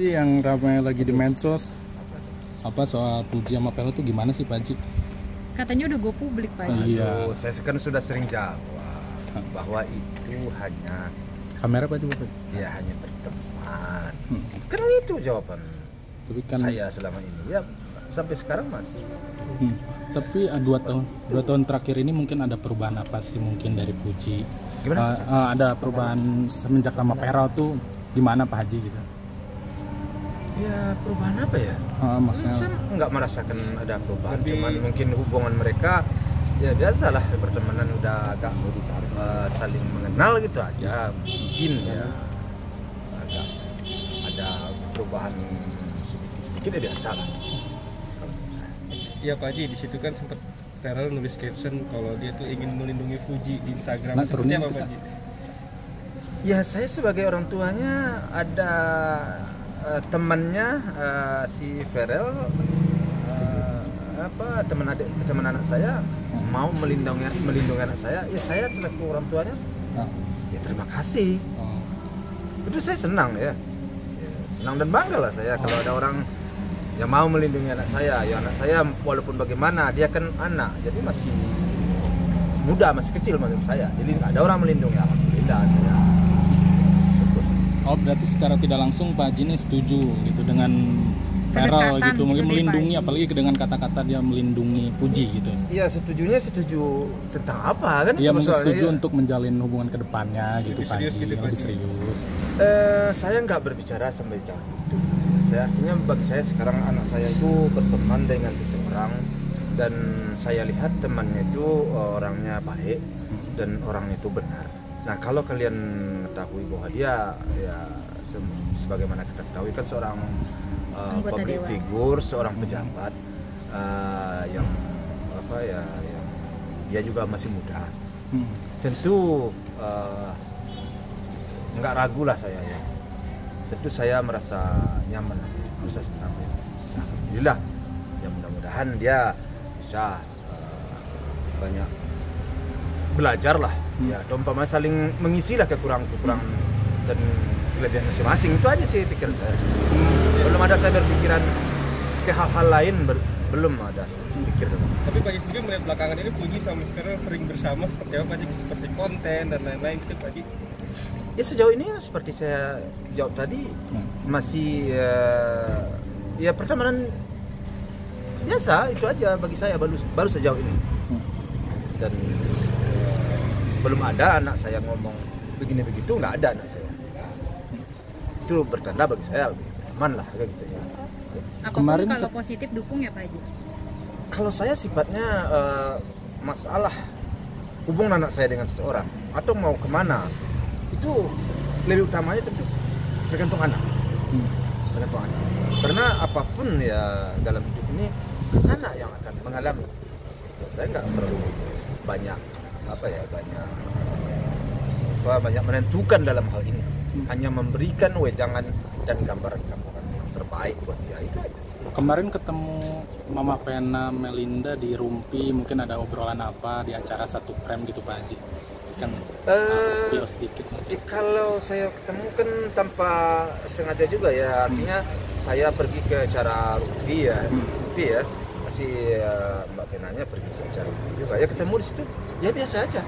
Yang ramai lagi di medsos apa soal Puji sama Vero tuh gimana sih Pak Haji? Katanya udah go publik Pak Haji. Iya. Aduh, saya kan sudah sering jawab bahwa itu hanya Kamera Pak Haji? ya hanya berteman. Kan itu jawaban Tapi kan saya selama ini ya sampai sekarang masih. Tapi 2 tahun terakhir ini mungkin ada perubahan apa sih mungkin dari Puji? Gimana? Ada perubahan semenjak sama Vero tuh gimana Pak Haji gitu? Ya perubahan apa ya? Maksudnya Saya nggak merasakan ada perubahan, cuman mungkin hubungan mereka ya biasalah pertemanan udah agak saling mengenal gitu aja, mungkin ya agak ada perubahan sedikit ya biasa lah. Iya Pak Haji, di situ kan sempat Vero nulis caption kalau dia tuh ingin melindungi Fuji di Instagram. Nah, Seperti turunin apa kita. Pak Haji? Ya saya sebagai orang tuanya ada temannya si Verel teman anak saya mau melindungi anak saya, ya saya selaku orang tuanya ya terima kasih. Itu saya senang ya, senang dan bangga lah saya kalau ada orang yang mau melindungi anak saya. Ya anak saya walaupun bagaimana dia kan anak, jadi masih muda, masih kecil menurut saya, jadi ada orang melindungi, alhamdulillah saya. Oh berarti secara tidak langsung Pak Haji ini setuju gitu dengan Vero Pendekatan gitu, mungkin gitu deh, melindungi, Pak Haji. apalagi dengan kata-kata dia melindungi Puji gitu. Iya, setuju tentang apa kan? Iya mungkin Masalahnya setuju ya. untuk menjalin hubungan ke depannya gitu Lebih Pak serius Haji, gitu, Pak lebih Haji. serius. Saya nggak berbicara sampai jauh itu. Saya artinya bagi saya sekarang anak saya itu berteman dengan seseorang dan saya lihat temannya itu orangnya baik dan orangnya itu benar. Nah kalau kalian mengetahui bahwa dia ya sebagaimana kita ketahui kan seorang Anggota public dewan. figure, seorang pejabat yang apa ya, yang dia juga masih muda. Tentu nggak ragu lah saya ya. Tentu saya merasa nyaman, merasa senang ya. Nah, alhamdulillah. Ya mudah-mudahan dia bisa banyak belajar lah. Ya, umpama saling mengisi lah kekurangan dan kelebihan masing-masing. Itu aja sih pikir saya. Belum ada saya berpikiran ke hal-hal lain, belum ada saya pikir. Tapi Pak Haji sendiri melihat belakangan ini Fuji sama Vero sering bersama seperti apa Pak Haji? Seperti konten dan lain-lain gitu Pak Haji. Ya sejauh ini seperti saya jawab tadi masih ya pertemanan biasa itu aja bagi saya baru sejauh ini. Dan belum ada anak saya ngomong begini begitu, nggak ada anak saya. Itu bertanda bagi saya aman lah kayak gitu ya. Apapun Kemarin kalau positif dukung ya Pak Haji. Kalau saya sifatnya masalah hubungan anak saya dengan seseorang atau mau kemana itu lebih utamanya tentu tergantung anak. Tergantung anak. Karena apapun ya dalam hidup ini anak yang akan mengalami. Saya nggak terlalu banyak banyak menentukan dalam hal ini. Hanya memberikan wejangan dan gambaran-gambaran yang terbaik buat dia, itu aja sih. Kemarin ketemu Mama Pena Melinda di Rumpi, mungkin ada obrolan apa di acara Satu Frame gitu Pak Haji? Kan spill sedikit. Kalau saya ketemu kan tanpa sengaja juga ya, artinya saya pergi ke acara Rumpi ya, masih Mbak Penanya pergi ke acara Rumpi juga ya, ketemu di situ ya biasa aja.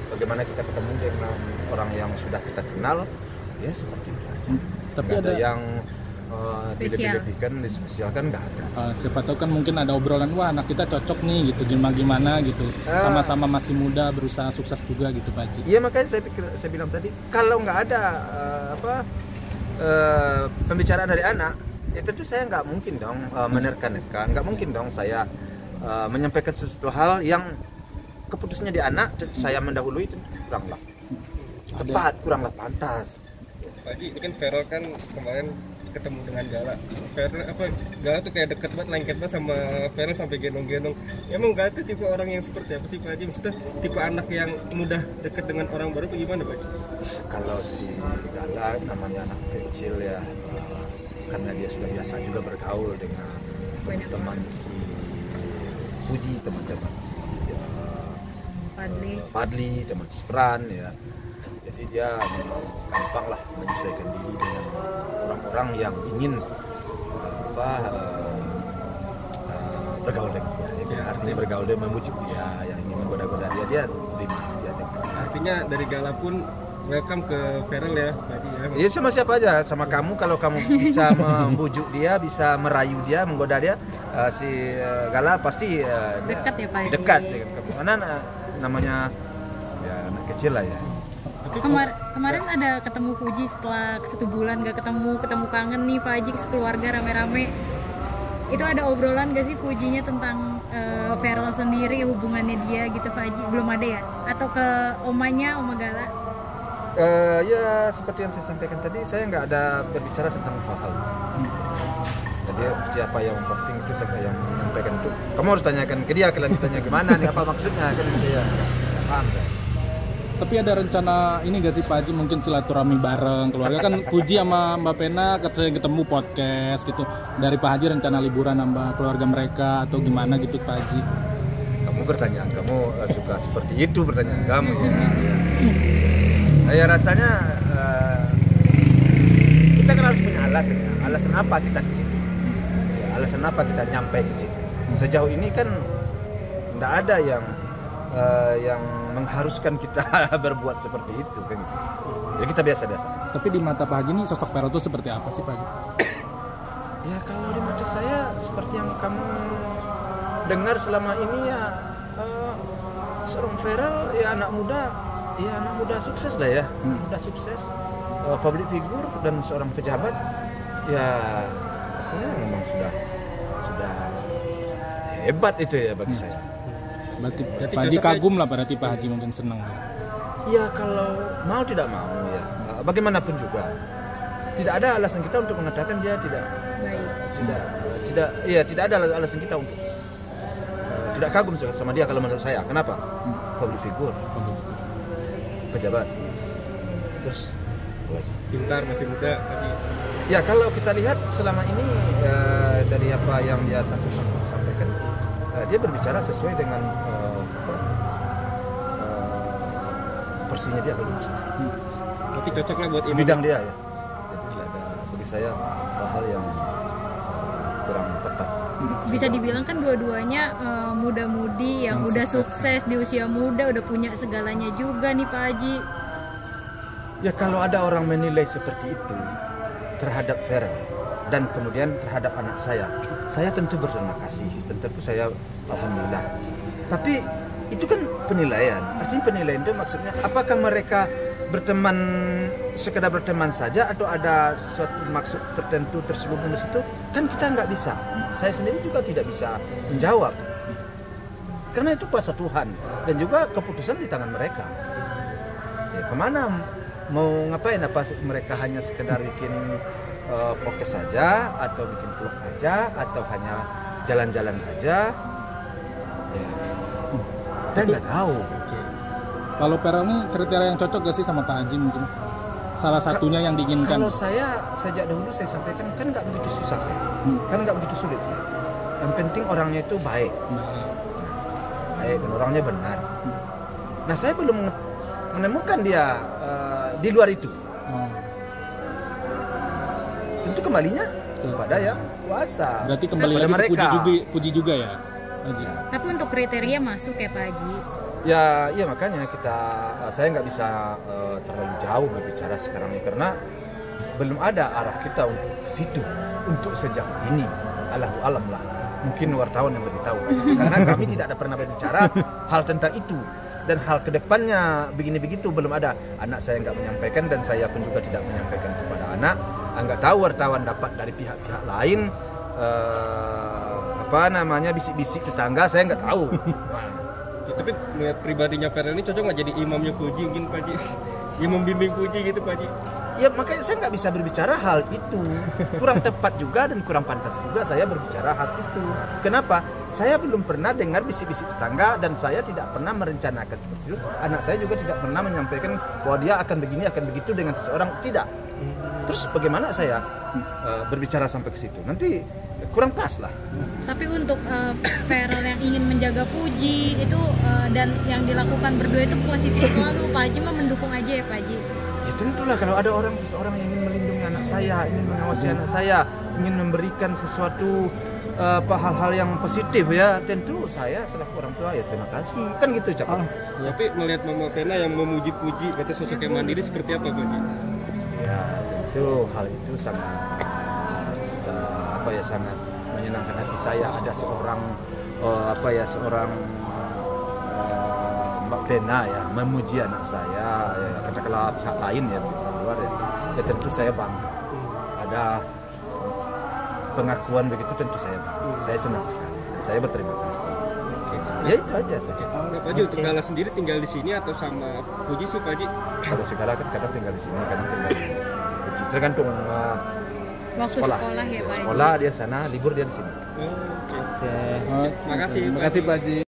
Bagaimana kita ketemu dengan orang yang sudah kita kenal ya seperti itu aja. Tapi Nggak ada yang Spesial. dilebih-lebihkan, dispesialkan nggak ada. siapa tahu kan mungkin ada obrolan, wah anak kita cocok nih gitu, gimana gitu, sama-sama masih muda, berusaha sukses juga gitu Pak Haji. Iya makanya saya bilang tadi kalau nggak ada pembicaraan dari anak, ya tentu saya nggak mungkin dong menerka-nerka, nggak mungkin dong saya menyampaikan sesuatu hal yang keputusannya di anak, saya mendahului itu kuranglah tepat, kuranglah pantas. Pak Haji, ini kan Vero kan kemarin ketemu dengan Gala. Gala tuh kayak deket banget, lengket banget sama Vero sampai gendong-gendong. Emang Gala tuh tipe orang yang seperti apa sih Pak Haji? Maksudnya tipe anak yang mudah deket dengan orang baru, bagaimana Pak Haji? Kalau si Gala namanya anak kecil ya, karena dia sudah biasa juga bergaul dengan teman-teman si Puji, teman-teman si Padli, teman si Fran ya. Jadi dia gampang lah menyesuaikan diri dengan orang-orang yang ingin bergaul dengan dia. Artinya bergaul dan membujuk dia, yang ingin menggoda-goda dia terima, dia dekat. Artinya dari Gala pun welcome ke Ferel ya, Pak Haji ya. Iya, sama siapa aja, sama kamu kalau kamu bisa membujuk dia, bisa merayu dia, menggoda dia, si Gala pasti Dekat ya Pak Haji. dekat dengan kamu. Karena namanya ya anak kecil lah ya. Kemarin ada ketemu Fuji setelah 1 bulan gak ketemu kangen nih Pak Haji sekeluarga rame-rame. Itu ada obrolan gak sih Fujinya tentang Ferel sendiri, hubungannya dia gitu Pak Haji? Belum ada ya? Atau ke omanya, Oma Gala? Ya seperti yang saya sampaikan tadi, saya nggak ada berbicara tentang hal-hal. Jadi siapa yang memposting itu, siapa yang menyampaikan itu, kamu harus tanyakan ke dia, kalian ditanya gimana nih, apa maksudnya kan gitu ya. Paham kan? Tapi ada rencana ini gak sih Pak Haji, mungkin silaturahmi bareng keluarga kan? Puji sama Mbak Pena ketemu podcast gitu. Dari Pak Haji rencana liburan sama keluarga mereka atau gimana gitu Pak Haji? Kamu bertanya, kamu suka seperti itu pertanyaan kamu ya. Ya rasanya kita kan harus punya alasan ya. Alasan apa kita ke situ? Ya, alasan apa kita nyampe ke situ? Sejauh ini kan tidak ada yang mengharuskan kita berbuat seperti itu kan. Ya kita biasa-biasa. Tapi di mata Pak Haji ini sosok Ferel itu seperti apa sih Pak Haji? Ya kalau di mata saya seperti yang kamu dengar selama ini ya, seorang Ferel ya anak muda sukses lah ya. Muda sukses, public figure dan seorang pejabat ya, saya memang sudah hebat itu ya bagi saya. Berarti Pak Haji kagum lah, berarti Pak Haji mungkin senang. Ya kalau mau tidak mau ya, bagaimanapun juga tidak ada alasan kita untuk mengatakan dia tidak baik. Tidak ada alasan kita untuk tidak kagum sama dia kalau menurut saya. Kenapa? Public figure, pejabat, terus Pintar, masih muda Haji. ya kalau kita lihat selama ini dari apa yang dia sampaikan, dia berbicara sesuai dengan porsinya dia kalau bisa. Berarti cocok lah buat ini Bidang dia ya. Jadi tidak ada bagi saya hal-hal yang kurang tepat. Bisa dibilang kan dua-duanya muda-mudi yang udah sukses di usia muda, udah punya segalanya juga nih Pak Haji. Ya kalau ada orang menilai seperti itu terhadap Ferel dan kemudian terhadap anak saya tentu berterima kasih, tentu saya alhamdulillah. Tapi itu kan penilaian. Artinya penilaian itu maksudnya apakah mereka berteman sekedar berteman saja atau ada suatu maksud tertentu terselubung di situ? Kan kita nggak bisa. Saya sendiri juga tidak bisa menjawab. Karena itu kuasa Tuhan dan juga keputusan di tangan mereka. Ya, kemana mau ngapain? Apa mereka hanya sekedar bikin podcast saja atau bikin vlog aja atau hanya jalan-jalan aja? Ya. Dan nggak tahu. Kalau Ferel ini kriteria yang cocok gak sih sama Pak Haji mungkin? Salah satunya yang diinginkan. Kalau saya sejak dahulu saya sampaikan kan nggak begitu susah saya, kan nggak begitu sulit sih. Yang penting orangnya itu baik, dan orangnya benar. Nah saya belum menemukan dia di luar itu. Tentu kembalinya kepada yang kuasa. Berarti kembali lagi mereka. Puji juga ya, Haji. Tapi untuk kriteria masuk ya Pak Haji. Ya makanya saya nggak bisa terlalu jauh berbicara sekarang ini karena belum ada arah kita untuk ke situ untuk sejauh ini. Allahu alam lah. Mungkin wartawan yang lebih tahu karena kami tidak ada pernah berbicara hal tentang itu dan hal kedepannya begini begitu belum ada. Anak saya nggak menyampaikan dan saya pun juga tidak menyampaikan kepada anak. Nggak tahu wartawan dapat dari pihak-pihak lain bisik-bisik tetangga, saya nggak tahu. Ya, tapi melihat pribadinya Ferel ini cocok nggak jadi imamnya Fuji mungkin Pak Haji? Yang membimbing Fuji gitu Pak Haji? Ya makanya saya nggak bisa berbicara hal itu, kurang tepat juga dan kurang pantas juga saya berbicara hal itu. Kenapa? Saya belum pernah dengar bisik-bisik tetangga dan saya tidak pernah merencanakan seperti itu. Anak saya juga tidak pernah menyampaikan bahwa dia akan begini akan begitu dengan seseorang, tidak. Terus bagaimana saya berbicara sampai ke situ? Nanti kurang pas lah. Tapi untuk Feral yang ingin menjaga Fuji itu dan yang dilakukan berdua itu positif selalu, Pak Haji mah mendukung aja ya Pak Haji. Ya tentulah kalau ada seseorang yang ingin melindungi anak saya, ingin mengawasi anak saya, ingin memberikan sesuatu hal-hal yang positif ya, tentu saya selaku orang tua ya terima kasih. Kan gitu Cak. Tapi melihat Mama Pena yang memuji Fuji kata sosok yang mandiri seperti apa Pak Haji? Ya tentu hal itu sangat sangat menyenangkan hati saya. Ada seorang Mbak Pena ya memuji anak saya ya, karena kalau pihak lain ya luar ya tentu saya bangga. Ada pengakuan begitu tentu saya bangga. Saya senang sekali. Saya berterima kasih. Ya itu aja saja. Nah, Pak Haji untuk Gala sendiri tinggal di sini atau sama Fuji sih Pak Haji? Kalau si Gala kan kadang tinggal di sini, kadang tinggal di Fuji. Tergantung Waktu sekolah ya Pak Haji. Sekolah dia sana, libur dia di sini. Oke. Oke. Terima kasih. Terima kasih Pak Haji.